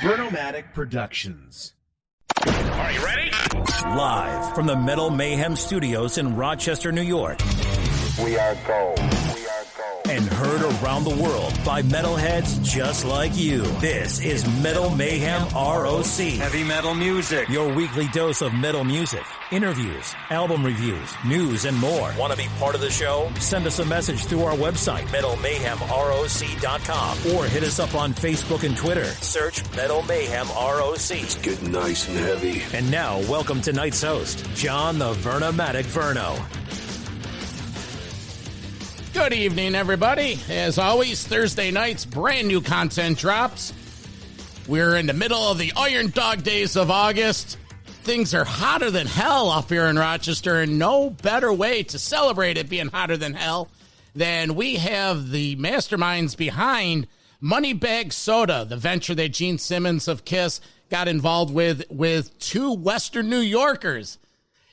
Vernomatic Productions. Are you ready? Live from the Metal Mayhem Studios in Rochester, New York. We are gold. We are gold. And heard around the world by metalheads just like you. This is Metal Mayhem ROC. Heavy metal music. Your weekly dose of metal music, interviews, album reviews, news, and more. Want to be part of the show? Send us a message through our website, metalmayhemroc.com, or hit us up on Facebook and Twitter. Search Metal Mayhem ROC. It's getting nice and heavy. And now, welcome tonight's host, John the Vernomatic Verno. Good evening, everybody. As always, Thursday nights, brand new content drops. We're in the middle of the Iron Dog days of August. Things are hotter than hell up here in Rochester, and no better way to celebrate it being hotter than hell than we have the masterminds behind Moneybag Soda, the venture that Gene Simmons of Kiss got involved with two Western New Yorkers.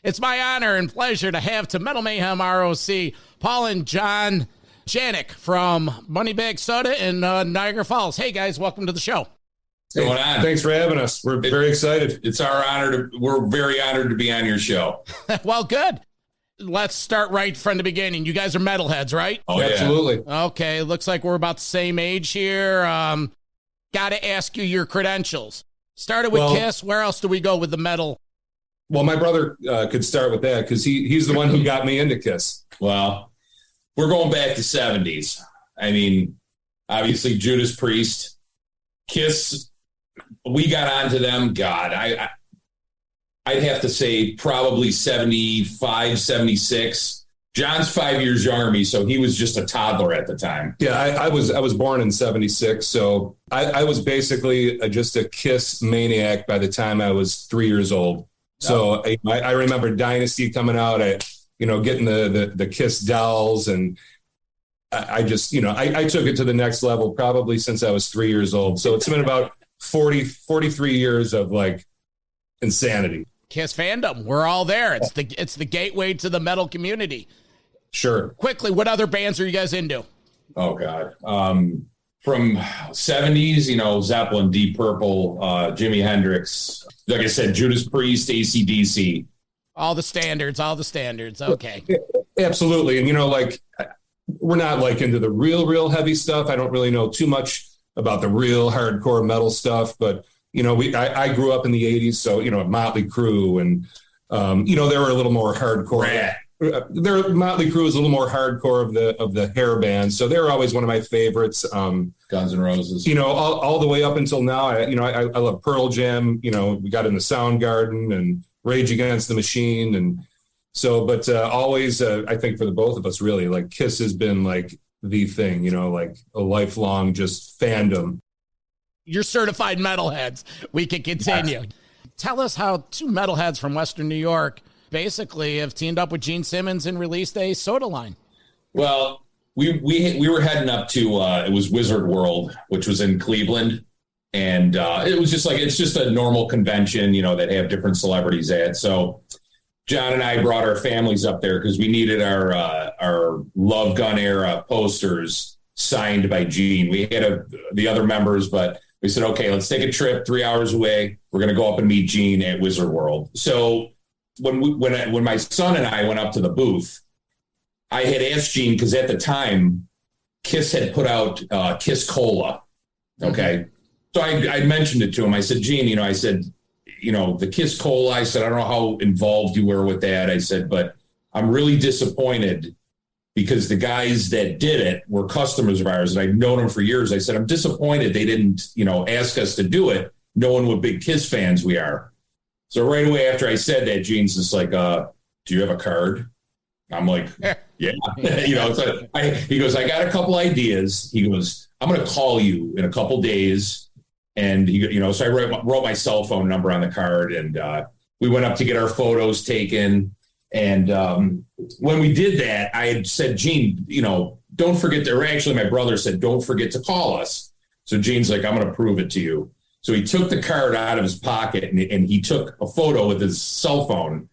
It's my honor and pleasure to have to Metal Mayhem ROC, Paul and Paul Janik from Moneybag Soda in Niagara Falls. Hey, guys, welcome to the show. What's going on? Thanks for having us. We're very excited. It's our honor. We're very honored to be on your show. Well, good. Let's start right from the beginning. You guys are metalheads, right? Oh, absolutely. Yeah. Okay, looks like we're about the same age here. Got to ask you your credentials. Started with Kiss. Where else do we go with the metal? Well, my brother could start with that because he's the one who got me into Kiss. Well, we're going back to 70s. I mean, obviously Judas Priest, Kiss. We got onto them. God, I'd have to say probably 75, 76. John's 5 years younger than me, so he was just a toddler at the time. Yeah, I was born in 76, so I was basically just a Kiss maniac by the time I was 3 years old. So I remember Dynasty coming out, getting the Kiss dolls, and I just, I took it to the next level probably since I was 3 years old. So it's been about 43 years of like insanity. Kiss fandom. We're all there. It's the gateway to the metal community. Sure. Quickly, what other bands are you guys into? Oh, God. From 70s, Zeppelin, Deep Purple, Jimi Hendrix, like I said, Judas Priest, AC/DC. All the standards. Okay. Absolutely. And, we're not like into the real heavy stuff. I don't really know too much about the real hardcore metal stuff, but, I grew up in the 80s. So, Motley Crue and, they were a little more hardcore. Rat. Motley Crue is a little more hardcore of the hair band, so they're always one of my favorites. Guns N' Roses, all the way up until now. I love Pearl Jam. We got into Soundgarden and Rage Against the Machine, and so. But always, I think for the both of us, really, like Kiss has been like the thing. Like a lifelong just fandom. You're certified metalheads. We can continue. Yes. Tell us how two metalheads from Western New York basically have teamed up with Gene Simmons and released a soda line. Well, we were heading up to it was Wizard World, which was in Cleveland, and it was just like it's just a normal convention, that have different celebrities at. So John and I brought our families up there because we needed our Love Gun era posters signed by Gene. We had the other members, but we said, okay, let's take a trip 3 hours away. We're going to go up and meet Gene at Wizard World. So when my son and I went up to the booth, I had asked Gene, because at the time, Kiss had put out Kiss Cola. Okay. Mm-hmm. So I mentioned it to him. I said, Gene, the Kiss Cola, I said, I don't know how involved you were with that. I said, but I'm really disappointed because the guys that did it were customers of ours and I've known them for years. I said, I'm disappointed they didn't, ask us to do it, knowing what big Kiss fans we are. So right away after I said that, Gene's just like, do you have a card? I'm like, yeah. So he goes, I got a couple ideas. He goes, I'm going to call you in a couple days. And, so I wrote my cell phone number on the card, and we went up to get our photos taken. And when we did that, I had said, Gene, don't forget to, or actually my brother said, don't forget to call us. So Gene's like, I'm going to prove it to you. So he took the card out of his pocket and he took a photo with his cell phone.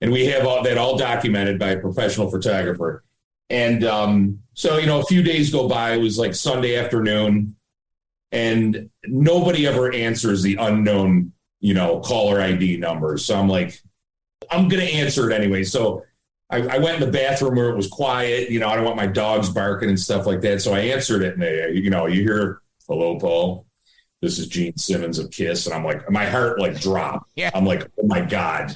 And we have that all documented by a professional photographer. And so, a few days go by. It was like Sunday afternoon. and nobody ever answers the unknown, caller ID numbers. So I'm like, I'm going to answer it anyway. So I went in the bathroom where it was quiet. I don't want my dogs barking and stuff like that. So I answered it, and you hear, "Hello, Paul. This is Gene Simmons of Kiss." And I'm like, my heart dropped. Yeah. I'm like, oh my God,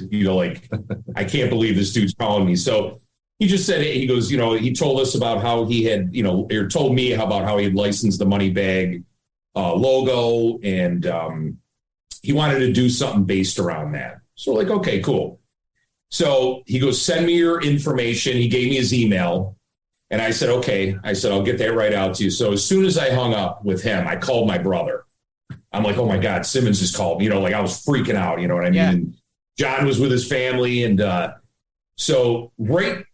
I can't believe this dude's calling me. So he just said it. He goes, he told us about how he had, or told me about how he had licensed the Money Bag logo, and he wanted to do something based around that. So we're like, okay, cool. So he goes, "Send me your information." He gave me his email. And I said, okay. I said, "I'll get that right out to you." So as soon as I hung up with him, I called my brother. I'm like, oh my God, Simmons just called me. I was freaking out. You know what I mean? Yeah. And John was with his family. And so right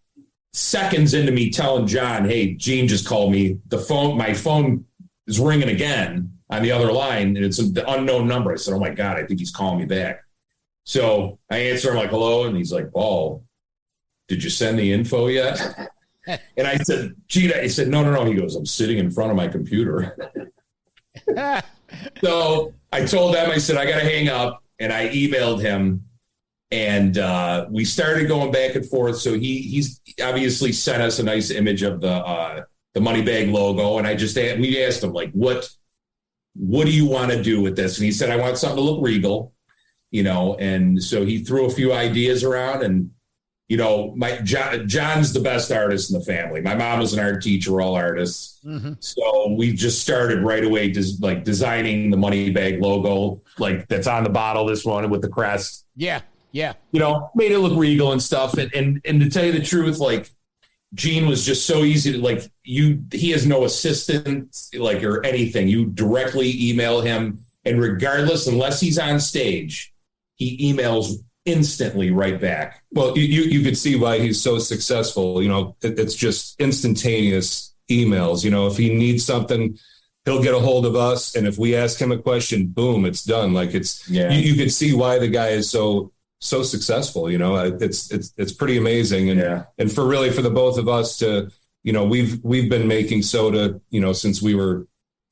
seconds into me telling John, "Hey, Gene just called me," my phone is ringing again on the other line. And it's the unknown number. I said, oh my God, I think he's calling me back. So I answer him like, "Hello." And he's like, "Paul, did you send the info yet?" And I said, "Gene," I said, no. He goes, "I'm sitting in front of my computer." So I told them, I said, I got to hang up. And I emailed him, and we started going back and forth. So he's obviously sent us a nice image of the Money Bag logo. And we asked him, like, what do you want to do with this? And he said, "I want something to look regal, and so he threw a few ideas around, and John's the best artist in the family. My mom was an art teacher. We're all artists. Mm-hmm. So we just started right away, just designing the Money Bag logo, that's on the bottle, this one with the crest. Yeah. Yeah. Made it look regal and stuff. And to tell you the truth, Gene was just so easy to he has no assistant, or anything. You directly email him, and regardless, unless he's on stage, he emails instantly right back. Well, you could see why he's so successful. It's just instantaneous emails. If he needs something, he'll get a hold of us, and if we ask him a question, boom, it's done. You could see why the guy is so successful. It's pretty amazing. And for the both of us to, we've been making soda, since we were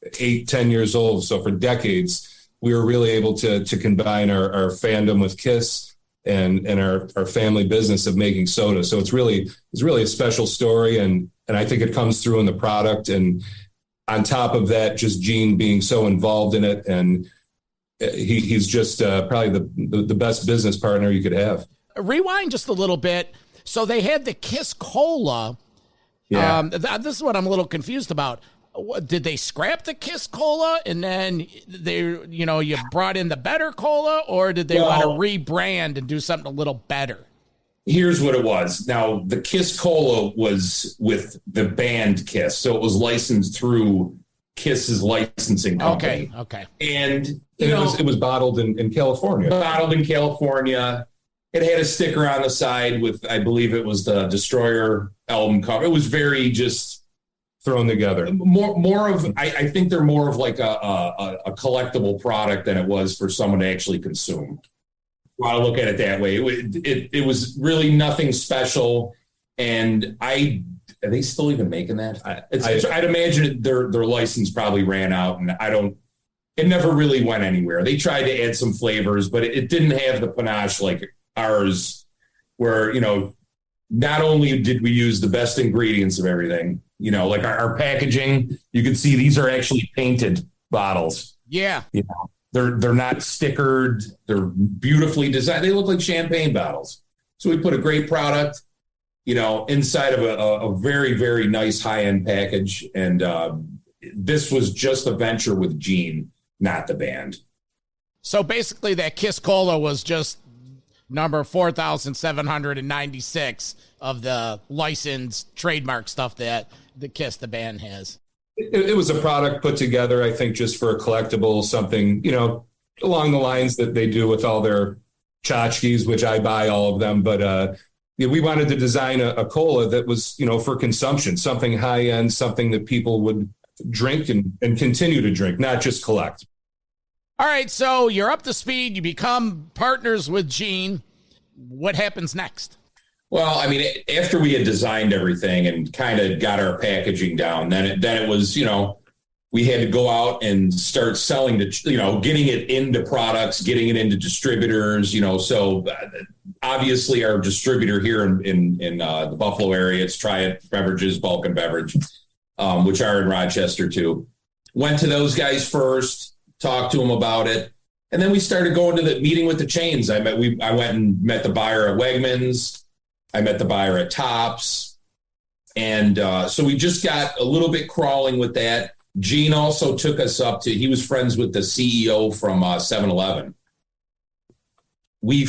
8-10 years old. So for decades, we were really able to combine our fandom with Kiss and our family business of making soda. So it's really a special story. And I think it comes through in the product. And on top of that, just Gene being so involved in it. And he's just probably the best business partner you could have. Rewind just a little bit. So they had the Kiss Cola. Yeah. This is what I'm a little confused about. Did they scrap the Kiss Cola and then you brought in the better cola, or did they want to rebrand and do something a little better? Here's what it was. Now, the Kiss Cola was with the band Kiss, so it was licensed through Kiss's licensing company. Okay. And it was bottled in California. Bottled in California. It had a sticker on the side with, I believe it was the Destroyer album cover. It was very just thrown together. More of, I think they're more of a collectible product than it was for someone to actually consume. I look at it that way. It was really nothing special. And are they still even making that? I'd imagine their license probably ran out, and it never really went anywhere. They tried to add some flavors, but it didn't have the panache like ours, where, not only did we use the best ingredients of everything, our packaging, you can see these are actually painted bottles. Yeah. They're not stickered. They're beautifully designed. They look like champagne bottles. So we put a great product, inside of a very, very nice high-end package. And this was just a venture with Gene, not the band. So basically that Kiss Cola was just number 4,796 of the licensed trademark stuff that the Kiss, the band, has. It was a product put together, I think, just for a collectible, something, along the lines that they do with all their tchotchkes, which I buy all of them. But we wanted to design a cola that was, for consumption, something high end, something that people would drink and continue to drink, not just collect. All right, so you're up to speed. You become partners with Gene. What happens next? Well, after we had designed everything and kind of got our packaging down, then it was, we had to go out and start selling to, getting it into products, getting it into distributors, so obviously our distributor here in the Buffalo area, it's Triad Beverages, Bulk and Beverage, which are in Rochester too. Went to those guys first, talked to them about it. And then we started going to the meeting with the chains. I went and met the buyer at Wegmans. I met the buyer at Tops. And so we just got a little bit crawling with that. Gene also took us he was friends with the CEO from 7-Eleven. We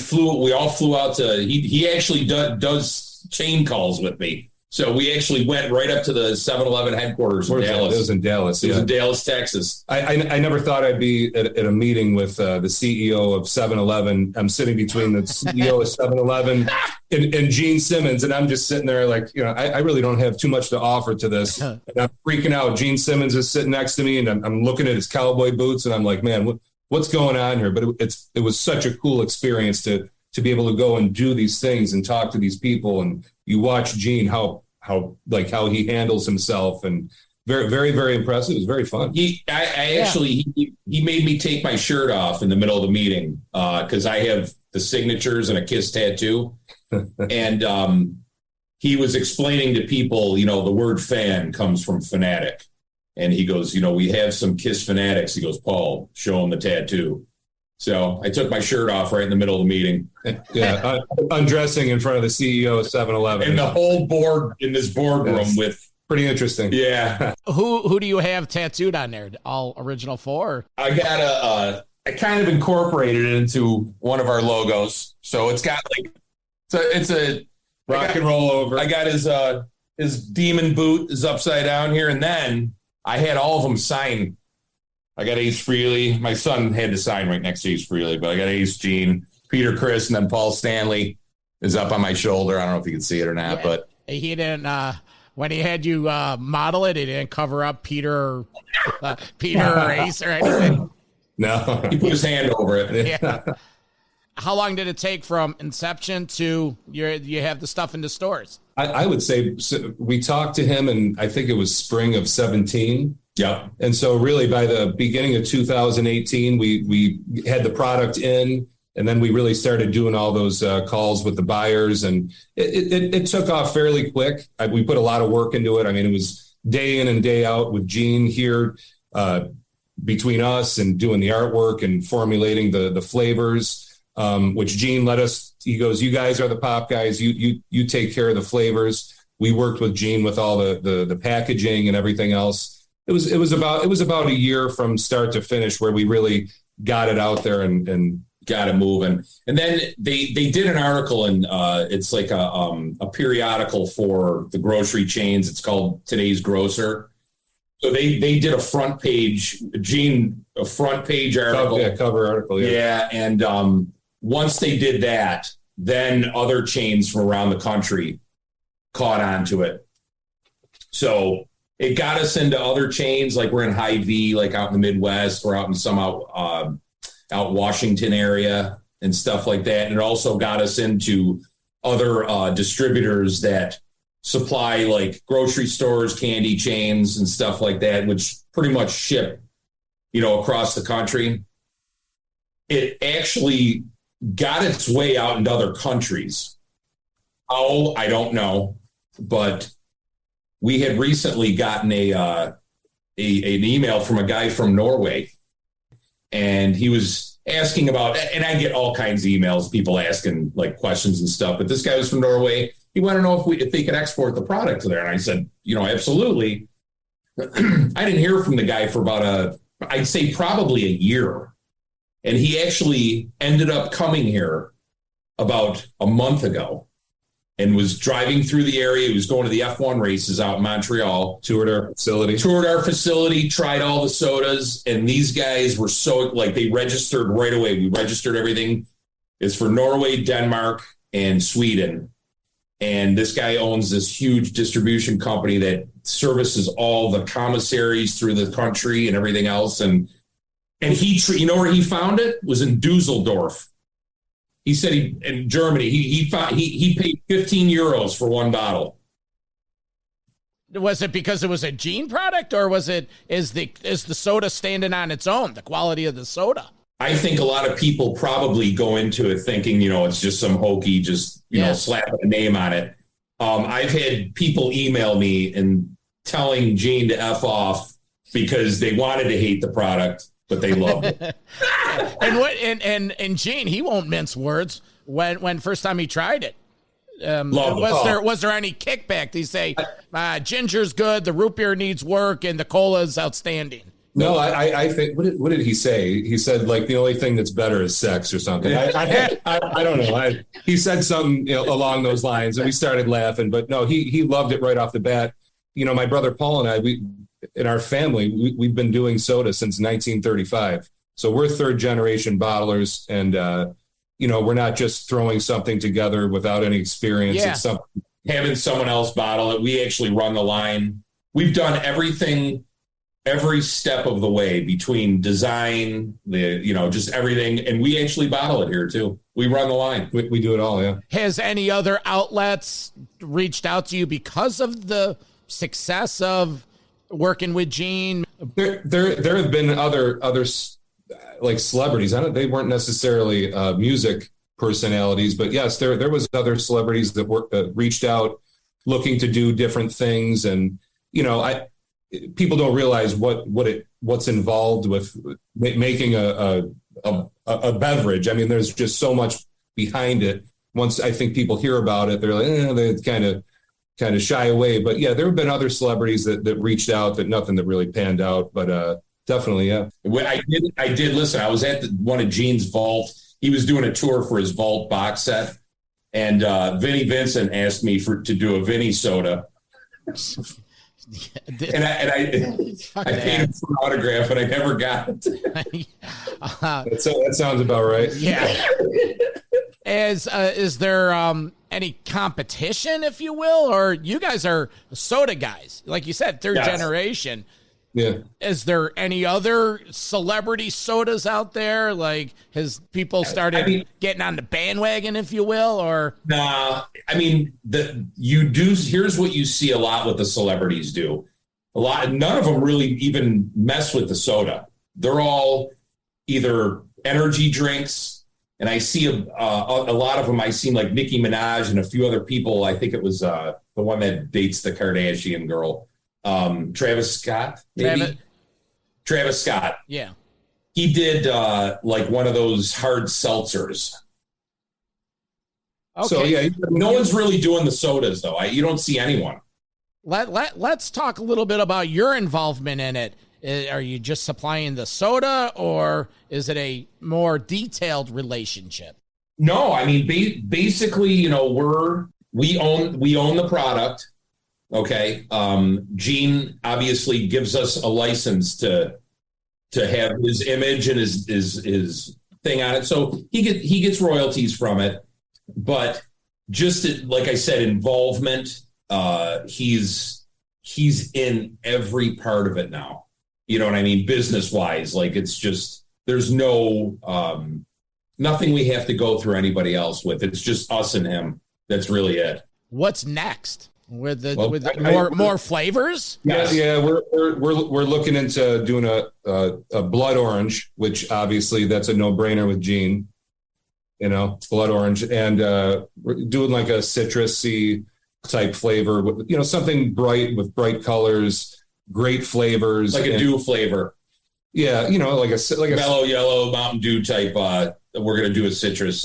all flew out to, he actually does chain calls with me. So we actually went right up to the 7-Eleven headquarters in Dallas. It was in Dallas. It was in Dallas, Texas. I never thought I'd be at a meeting with the CEO of 7-Eleven. I'm sitting between the CEO of 7-Eleven and Gene Simmons, and I'm just sitting there like, I really don't have too much to offer to this. And I'm freaking out. Gene Simmons is sitting next to me, and I'm looking at his cowboy boots, and I'm like, man, what's going on here? But it was such a cool experience to be able to go and do these things and talk to these people. And you watch Gene, how he handles himself, and very, very, very impressive. It was very fun. He made me take my shirt off in the middle of the meeting because I have the signatures and a KISS tattoo. And he was explaining to people, the word fan comes from fanatic. And he goes, we have some KISS fanatics. He goes, Paul, show him the tattoo. So I took my shirt off right in the middle of the meeting. Yeah, undressing in front of the CEO of 7-Eleven. And the whole board in this boardroom with... Pretty interesting. Yeah. Who do you have tattooed on there? All original four? I got I kind of incorporated it into one of our logos. So it's got it's a rock and roll over. I got his demon boot is upside down here. And then I had all of them sign. I got Ace Frehley. My son had to sign right next to Ace Frehley, but I got Ace, Gene, Peter, Chris, and then Paul Stanley is up on my shoulder. I don't know if you can see it or not, but he didn't. When he had you model it, he didn't cover up Peter or Ace or anything. No, he put his hand over it. Yeah. How long did it take from inception to you have the stuff in the stores? I would say we talked to him, and I think it was spring of 2017. Yeah. And so really by the beginning of 2018, we had the product in, and then we really started doing all those calls with the buyers, and it took off fairly quick. We put a lot of work into it. I mean, it was day in and day out with Gene here between us and doing the artwork and formulating the flavors, which Gene let us, he goes, you guys are the pop guys. You take care of the flavors. We worked with Gene with all the packaging and everything else. It was about a year from start to finish where we really got it out there and got it moving. And then they did an article, and it's like a periodical for the grocery chains. It's called Today's Grocer. So they did a front page, Gene, a front page article. Cover article. Yeah. And once they did that, then other chains from around the country caught on to it. So it got us into other chains, like we're in Hy-Vee, like out in the Midwest, we're out in some out Washington area and stuff like that. And it also got us into other distributors that supply like grocery stores, candy chains and stuff like that, which pretty much ship, across the country. It actually got its way out into other countries. How, I don't know, but we had recently gotten an email from a guy from Norway, and he was asking about, and I get all kinds of emails, people asking like questions and stuff, but this guy was from Norway. He wanted to know if they could export the product to there. And I said, absolutely. I didn't hear from the guy for about I'd say probably a year. And he actually ended up coming here about a month ago and was driving through the area. He was going to the F1 races out in Montreal. Toured our facility, tried all the sodas. And these guys were so, they registered right away. We registered everything. It's for Norway, Denmark, and Sweden. And this guy owns this huge distribution company that services all the commissaries through the country and everything else. And he, where he found it was in Dusseldorf. He said in Germany, he paid 15 euros for one bottle. Was it because it was a Gene product, or is the soda standing on its own, the quality of the soda? I think a lot of people probably go into it thinking, it's just some hokey, just, slap a name on it. I've had people email me and telling Gene to F off because they wanted to hate the product, but they loved it. and Gene, he won't mince words. When first time he tried it, was there any kickback? Did he say ginger's good, the root beer needs work, and the cola is outstanding? No, I think what did he say? He said like the only thing that's better is sex or something. I don't know. He said something along those lines, and we started laughing. But no, he loved it right off the bat. My brother Paul and I, we in our family, we've been doing soda since 1935. So we're third generation bottlers, and we're not just throwing something together without any experience. Yeah. It's having someone else bottle it. We actually run the line. We've done everything. Every step of the way between design, just everything. And we actually bottle it here too. We run the line. We do it all. Yeah. Has any other outlets reached out to you because of the success of working with Gene? There have been other like celebrities. They weren't necessarily music personalities, but yes, there was other celebrities that reached out looking to do different things. And, people don't realize what's involved with making a beverage. I mean, there's just so much behind it. Once I think people hear about it, they're like, they kind of shy away. But yeah, there have been other celebrities that reached out, that nothing that really panned out. But definitely, yeah. I did listen. I was at one of Gene's Vault. He was doing a tour for his Vault box set, and Vinnie Vincent asked me to do a Vinnie soda. And I paid him for an autograph, and I never got it. That sounds about right. Yeah. Is there any competition, if you will, or you guys are soda guys, like you said, third generation? Yeah. Is there any other celebrity sodas out there? Like, has people started getting on the bandwagon, if you will, or? Nah, I mean, here's what you see a lot what the celebrities do. None of them really even mess with the soda. They're all either energy drinks, and I see a lot of them. I seen like Nicki Minaj and a few other people. I think it was the one that dates the Kardashian girl. Travis Scott, maybe? Travis Scott. Yeah. He did like one of those hard seltzers. Okay. So, yeah, no one's really doing the sodas, though. You don't see anyone. Let's talk a little bit about your involvement in it. Are you just supplying the soda, or is it a more detailed relationship? No, I mean, basically, we own the product. Okay. Gene obviously gives us a license to have his image and his thing on it. So he gets royalties from it, but just like I said, involvement, he's in every part of it now. You know what I mean? Business wise, like it's just, there's no, nothing we have to go through anybody else with. It's just us and him. That's really it. What's next? With more flavors? Yes. Yeah, we're looking into doing a blood orange, which obviously that's a no-brainer with Gene. Blood orange, and we're doing like a citrusy type flavor with something bright with bright colors, great flavors, like a dew flavor. Yeah, like a mellow yellow Mountain Dew type. We're gonna do a citrus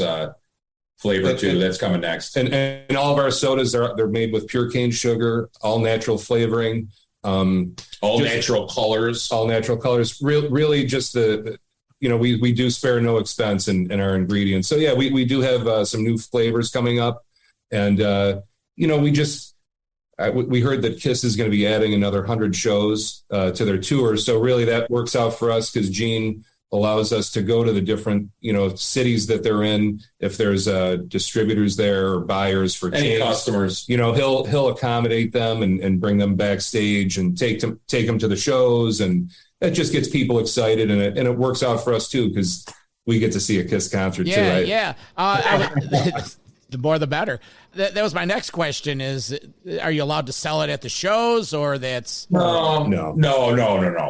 flavor too. That's coming next. And all of our sodas they're made with pure cane sugar, all natural flavoring, natural colors. All natural colors. Really just we do spare no expense in our ingredients. So yeah, we do have some new flavors coming up, and we heard that Kiss is going to be adding another 100 shows to their tour. So really that works out for us because Gene allows us to go to the different, cities that they're in. If there's distributors there or buyers for any customers, he'll accommodate them and bring them backstage and take them to the shows. And that just gets people excited. And it works out for us too, because we get to see a Kiss concert too, right? Yeah. The more the better. That was my next question is, are you allowed to sell it at the shows or that's... No.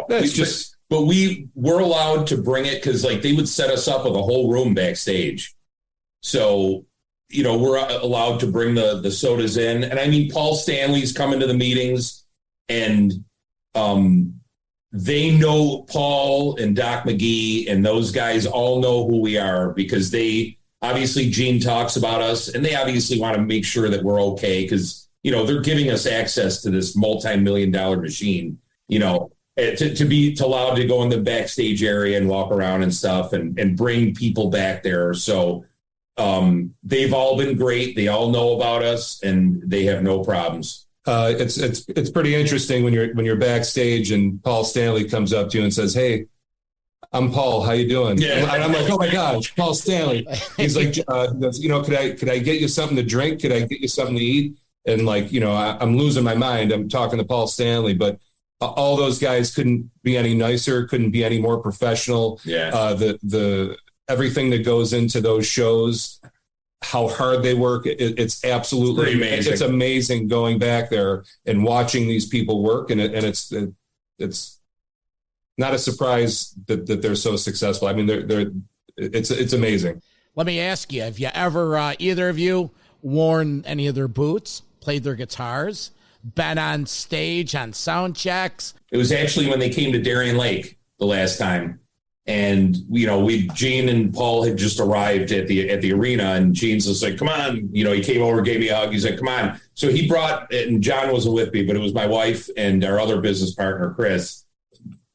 That's just... But we're allowed to bring it because like they would set us up with a whole room backstage. So, we're allowed to bring the sodas in. And I mean, Paul Stanley's coming to the meetings and they know Paul and Doc McGee and those guys all know who we are because obviously Gene talks about us and they obviously want to make sure that we're okay because, they're giving us access to this multi-million-dollar machine, to be allowed to go in the backstage area and walk around and stuff and bring people back there. So they've all been great. They all know about us and they have no problems. It's pretty interesting when you're backstage and Paul Stanley comes up to you and says, "Hey, I'm Paul. How you doing?" Yeah. And I'm like, "Oh my gosh, Paul Stanley." He's like, could I get you something to drink? Could I get you something to eat? And like, I'm losing my mind. I'm talking to Paul Stanley, but all those guys couldn't be any nicer, couldn't be any more professional. Yeah. The everything that goes into those shows, how hard they work. It's absolutely amazing. It's amazing going back there and watching these people work. And it's not a surprise that they're so successful. I mean, it's amazing. Let me ask you, have you ever, either of you, worn any of their boots, played their guitars, been on stage on sound checks? It was actually when they came to Darien Lake the last time. And, Gene and Paul had just arrived at the arena and Gene's just like, "Come on." He came over, gave me a hug. He's like, "Come on." So he brought, and John wasn't with me, but it was my wife and our other business partner, Chris.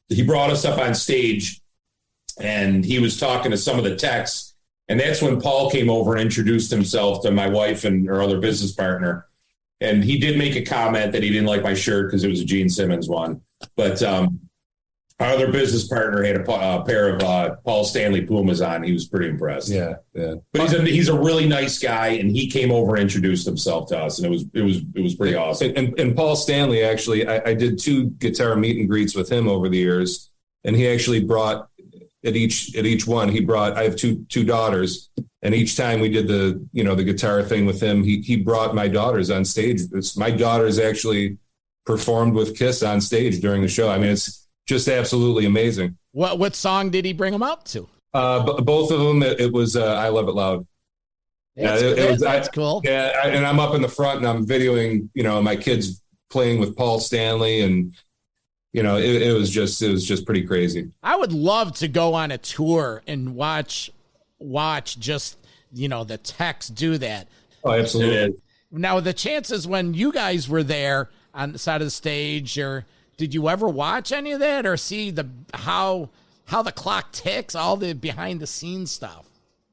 He brought us up on stage and he was talking to some of the techs. And that's when Paul came over and introduced himself to my wife and our other business partner. And he did make a comment that he didn't like my shirt because it was a Gene Simmons one. But our other business partner had a pair of Paul Stanley Pumas on. He was pretty impressed. Yeah. But he's a really nice guy, and he came over and introduced himself to us, and it was pretty awesome. And Paul Stanley, actually, I did 2 guitar meet and greets with him over the years, and he actually brought at each one. He brought. I have two daughters, and each time we did the guitar thing with him, he brought my daughters on stage. My daughters actually performed with Kiss on stage during the show. I mean, it's just absolutely amazing. What song did he bring them out to? Both of them. It was "I Love It Loud." That's cool. Yeah, and I'm up in the front and I'm videoing, my kids playing with Paul Stanley, and it was just pretty crazy. I would love to go on a tour and watch just the techs do that. Oh, absolutely. Now the chances when you guys were there on the side of the stage, or did you ever watch any of that or see how the clock ticks, all the behind the scenes stuff?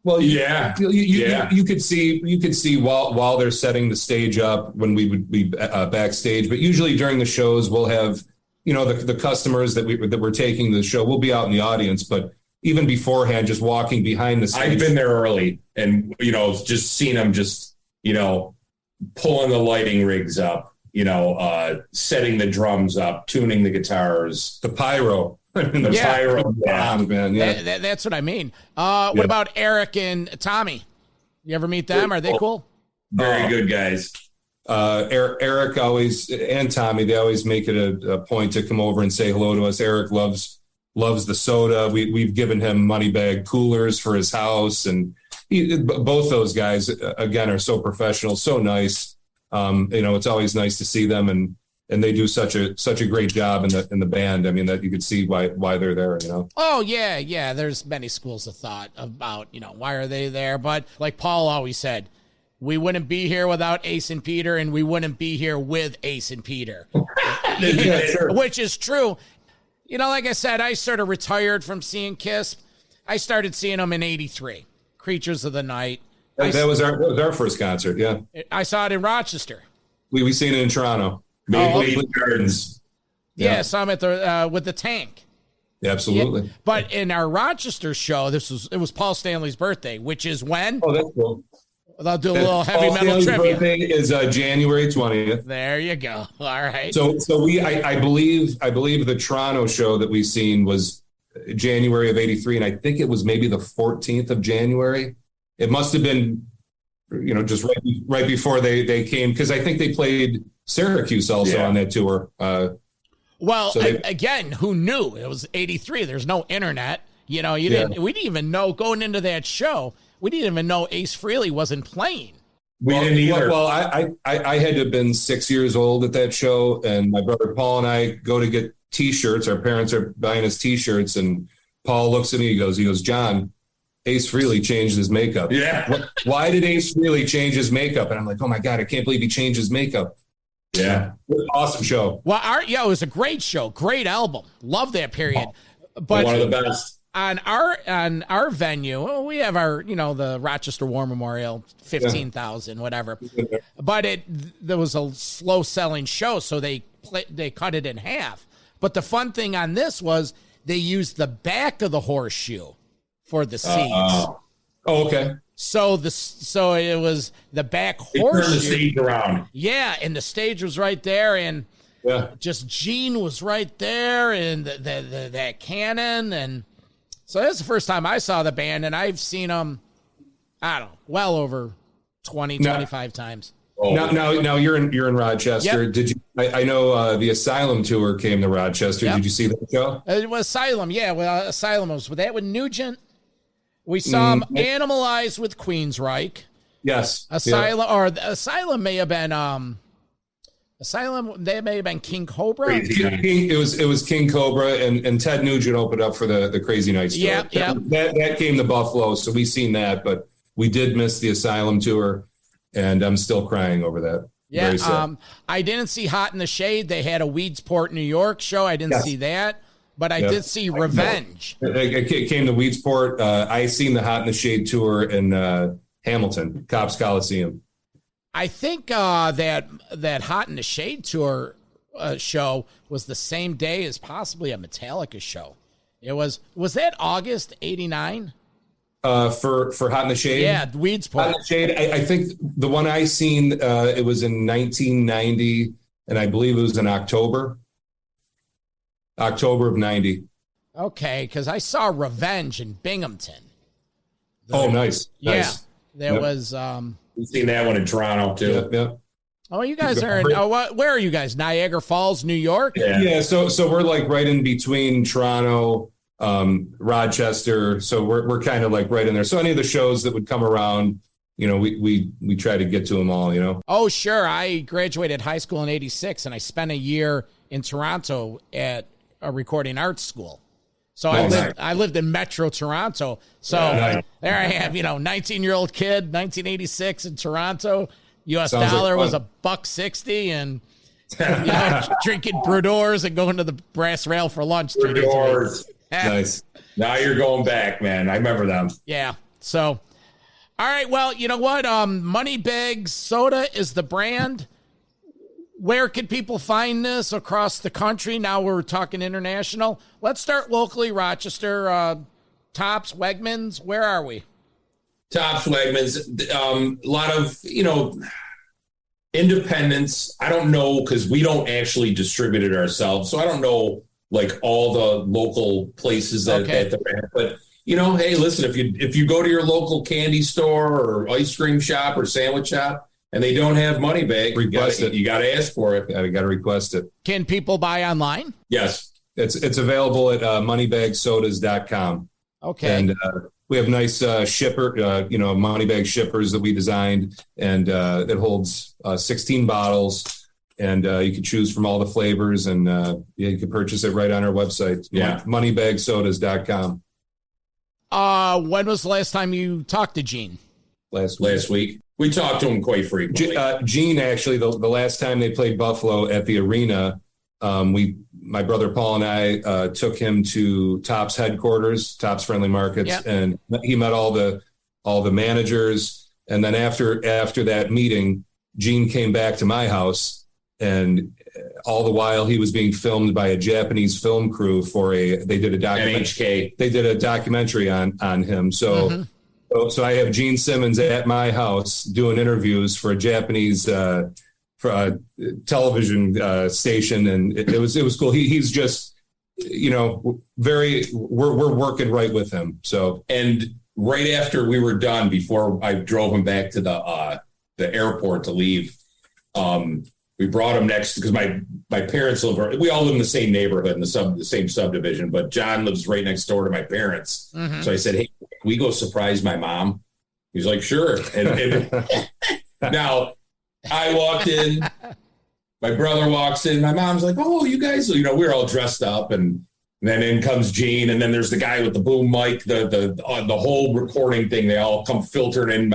Well, yeah, you could see while they're setting the stage up when we would be backstage. But usually during the shows, we'll have the customers that we're taking to the show. We'll be out in the audience, but even beforehand, just walking behind the stage. I've been there early, and just seeing them pulling the lighting rigs up, setting the drums up, tuning the guitars, the pyro. Pyro, man. Yeah, that's what I mean. What about Eric and Tommy? You ever meet them? Are they cool? Very good guys. Eric always, and Tommy, they always make it a point to come over and say hello to us. Eric loves the soda. We've given him money bag coolers for his house, and both those guys again are so professional, so nice. It's always nice to see them, and they do such a great job in the band. I mean, that you could see why they're there, Oh yeah. There's many schools of thought about, why are they there? But like Paul always said, we wouldn't be here without Ace and Peter, and we wouldn't be here with Ace and Peter. Yeah, sure. Which is true. Like I said, I sort of retired from seeing Kiss. I started seeing them in '83. Creatures of the Night. That was our first concert. Yeah. I saw it in Rochester. We seen it in Toronto. Maple Gardens. Yeah, saw him at with the Tank. Yeah, absolutely. Yeah. But in our Rochester show, it was Paul Stanley's birthday, which is when? Oh, that's cool. I'll do a little heavy Paul metal Stanley's trivia. Birthday is January 20th. There you go. All right. So I believe the Toronto show that we seen was January of '83, and I think it was maybe the 14th of January. It must have been just right before they came, because I think they played Syracuse also on that tour. Well, again, who knew? It was 83. There's no internet. We didn't even know going into that show. We didn't even know Ace Frehley wasn't playing. We didn't either. Well, I had to have been 6 years old at that show, and my brother Paul and I go to get T-shirts. Our parents are buying us T-shirts, and Paul looks at me. He goes, John, Ace Frehley changed his makeup. Yeah. Why did Ace Frehley change his makeup? And I'm like, oh my God, I can't believe he changed his makeup. Yeah. Awesome show. Well, it was a great show. Great album. Love that period. But one of the best. On our venue, we have our, the Rochester War Memorial, 15,000, whatever. But there was a slow selling show, so they cut it in half. But the fun thing on this was they used the back of the horseshoe for the seats. Oh, okay. So it was the back horseshoe. Turn the stage around. Yeah, and the stage was right there, and just Gene was right there, and that cannon, and so that's the first time I saw the band, and I've seen them, I don't know, well over 25 times. Oh. Now you're in Rochester. Yep. Did you? I know the Asylum tour came to Rochester. Yep. Did you see that show? It was Asylum. Yeah, well, Asylum was with that with Nugent. We saw him Animalized with Queensryche. Yes. Asylum may have been they may have been King Cobra. It was King Cobra, and Ted Nugent opened up for the Crazy Nights tour. Yeah. That came to Buffalo, so we seen that, but we did miss the Asylum tour, and I'm still crying over that. Yeah. I didn't see Hot in the Shade. They had a Weedsport, New York show. I didn't see that. But I did see Revenge. It came to Weedsport. I seen the Hot in the Shade tour in Hamilton, Cops Coliseum. I think that Hot in the Shade tour show was the same day as possibly a Metallica show. It was that August '89? For Hot in the Shade? Yeah, Weedsport. Hot in the Shade. I think the one I seen, it was in 1990, and I believe it was in October of 90. Okay, because I saw Revenge in Binghamton. Nice. Yeah, there was... We've seen that one in Toronto, too. Yep. Oh, you guys are in... where are you guys? Niagara Falls, New York? Yeah, so we're like right in between Toronto, Rochester. So we're kind of like right in there. So any of the shows that would come around, we try to get to them all, Oh, sure. I graduated high school in '86, and I spent a year in Toronto at a recording arts school. So I lived in Metro Toronto. So there I have, 19-year-old kid, 1986 in Toronto. U.S. Sounds dollar like was $1.60, and drinking Brewdors and going to the Brass Rail for lunch. Brewdors. Nice. Now you're going back, man. I remember them. Yeah. So, all right. Well, you know what? Moneybags Soda is the brand. Where can people find this across the country? Now we're talking international. Let's start locally, Rochester. Tops, Wegmans, where are we? Tops, Wegmans, a lot of, independents. I don't know, because we don't actually distribute it ourselves. So I don't know, like, all the local places that they're at. But, hey, listen, if you go to your local candy store or ice cream shop or sandwich shop, and they don't have money back, request it. You got to ask for it. You got to request it. Can people buy online? Yes. It's available at moneybagsodas.com. Okay. And we have nice money bag shippers that we designed, and it holds 16 bottles, and you can choose from all the flavors, and you can purchase it right on our website. Yeah. Moneybagsodas.com. When was the last time you talked to Gene? Last week. We talked to him quite frequently. Gene, actually, the last time they played Buffalo at the arena, my brother Paul and I took him to Topps headquarters, Topps Friendly Markets, and he met all the managers. And then after that meeting, Gene came back to my house, and all the while he was being filmed by a Japanese film crew they did a documentary. They did a documentary on him. So. Mm-hmm. So I have Gene Simmons at my house doing interviews for a Japanese television station, and it was cool. He's just, we're working right with him. So, and right after we were done, before I drove him back to the airport to leave, we brought him next because my parents live. We all live in the same neighborhood in the same subdivision, but John lives right next door to my parents. Mm-hmm. So I said, "Hey, can we go surprise my mom?" He's like, "Sure." And now I walked in, my brother walks in, my mom's like, "Oh, you guys," we're all dressed up, and then in comes Gene, and then there's the guy with the boom mic, the whole recording thing. They all come filtered in.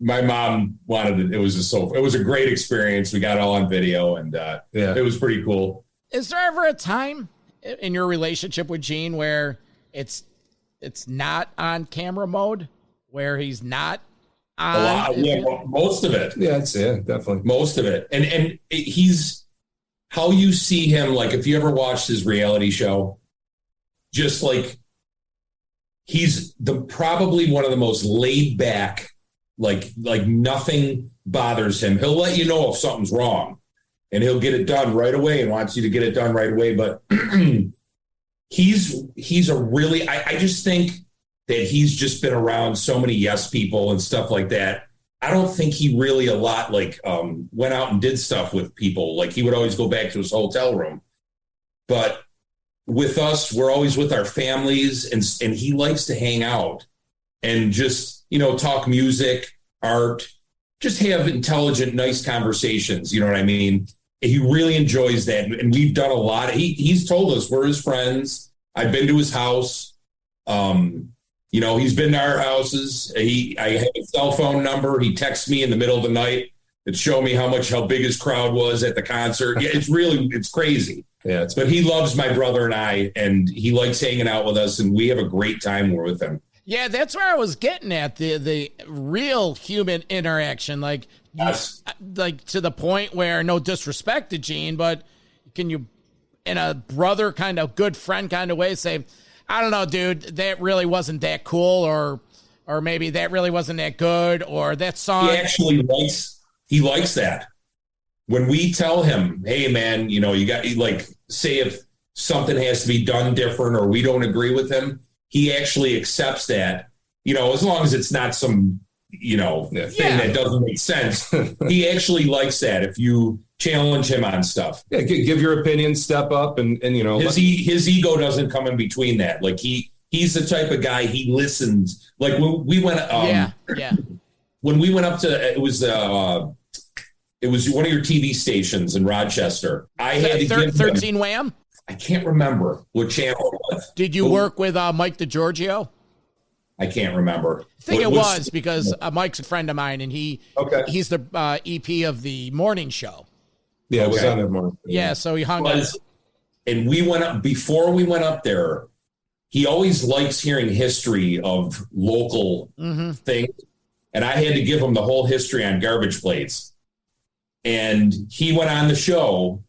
My mom wanted it. It was a great experience. We got it all on video, and it was pretty cool. Is there ever a time in your relationship with Gene where it's not on camera mode, where he's not on? A lot, most of it. Yeah, definitely most of it. And he's how you see him. Like if you ever watched his reality show, just like he's probably one of the most laid back. Like nothing bothers him. He'll let you know if something's wrong, and he'll get it done right away and wants you to get it done right away. But he's a really, I just think that he's just been around so many yes people and stuff like that. I don't think he really a lot went out and did stuff with people. Like he would always go back to his hotel room. But with us, we're always with our families, and he likes to hang out and just, talk music, art, just have intelligent, nice conversations. You know what I mean? He really enjoys that. And we've done a lot. He's told us we're his friends. I've been to his house. He's been to our houses. I have a cell phone number. He texts me in the middle of the night to show me how big his crowd was at the concert. Yeah, it's crazy. Yeah, but he loves my brother and I, and he likes hanging out with us, and we have a great time with him. Yeah, that's where I was getting at, the real human interaction, yes. Like to the point where, no disrespect to Gene, but can you, in a brother kind of good friend kind of way, say, I don't know, dude, that really wasn't that cool, or maybe that really wasn't that good, or that song. He likes that. When we tell him, hey man, you got say if something has to be done different or we don't agree with him, he actually accepts that, as long as it's not some, thing that doesn't make sense. He actually likes that if you challenge him on stuff. Yeah, give your opinion, step up, and his ego doesn't come in between that. Like he's the type of guy, he listens. Like when we went, when we went up to, it was one of your TV stations in Rochester. I had to give 13 Wham. I can't remember what channel it was. Did you work with Mike DeGiorgio? I can't remember. I think it was because Mike's a friend of mine, and he's the EP of the morning show. Yeah, it was on that morning. Yeah, so he hung out. And we went up, before we went up there, he always likes hearing history of local things. And I had to give him the whole history on garbage plates. And he went on the show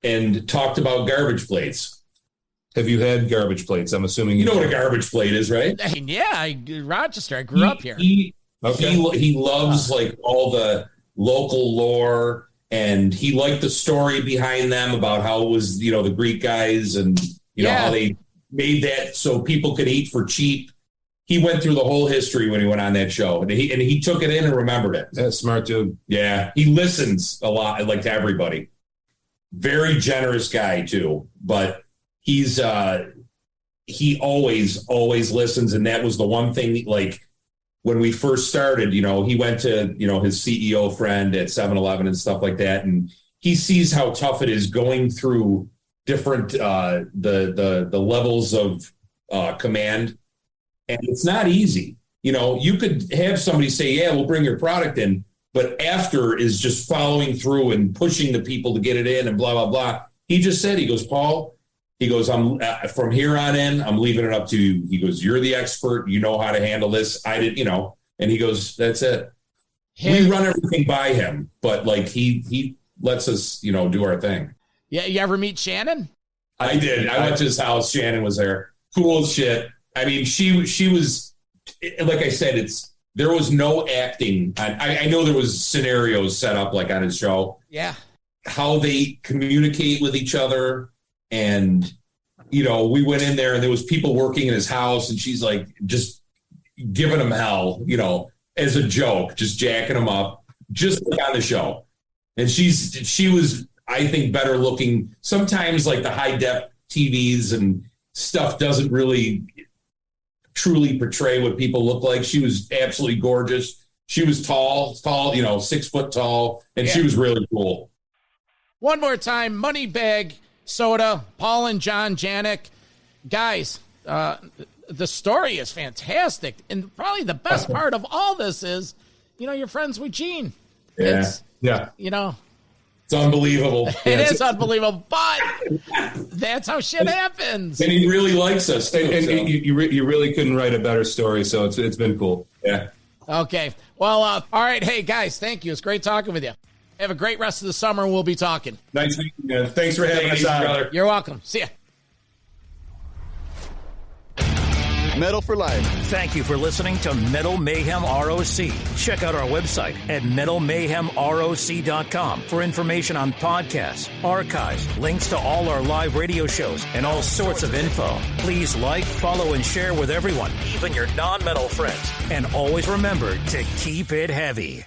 and talked about garbage plates. Have you had garbage plates? I'm assuming you know what a garbage plate is, right? I mean, yeah, Rochester. I grew up here. He loves all the local lore, and he liked the story behind them about how it was, the Greek guys and how they made that so people could eat for cheap. He went through the whole history when he went on that show, and he took it in and remembered it. That's smart dude. Yeah, he listens a lot, to everybody. Very generous guy too, but he always listens. And that was the one thing, when we first started, he went to, his CEO friend at 7-Eleven and stuff like that. And he sees how tough it is going through different, the levels of command. And it's not easy. You could have somebody say, yeah, we'll bring your product in. But after is just following through and pushing the people to get it in and blah, blah, blah. He just said, he goes, Paul, I'm from here on in, I'm leaving it up to you. He goes, you're the expert. You know how to handle this. I did, and he goes, that's it. We run everything by him, but he lets us, do our thing. Yeah. You ever meet Shannon? I did. I went to his house. Shannon was there. Cool as shit. I mean, she was, like I said, there was no acting. I know there was scenarios set up on his show. Yeah. How they communicate with each other. And, we went in there and there was people working in his house, and she's like, just, giving him hell, as a joke, just jacking him up, just like on the show. And she was, I think, better looking. Sometimes like the high def TVs and stuff doesn't really truly portray what people look like. She was absolutely gorgeous. She was tall, 6 foot tall, and she was really cool. One more time, Moneybag Soda, Paul and John Janik. Guys, the story is fantastic. And probably the best part of all this is, you're friends with Gene. Yeah. It's unbelievable. It is unbelievable, but that's how shit happens. And he really likes us, too. And you really couldn't write a better story, so it's been cool. Yeah. Okay. Well, all right. Hey, guys, thank you. It's great talking with you. Have a great rest of the summer. We'll be talking. Nice meeting you, man. Thanks for having us on. Brother. You're welcome. See ya. Metal for Life. Thank you for listening to Metal Mayhem ROC. Check out our website at metalmayhemroc.com for information on podcasts, archives, links to all our live radio shows, and all sorts of info. Please like, follow, and share with everyone, even your non-metal friends. And always remember to keep it heavy.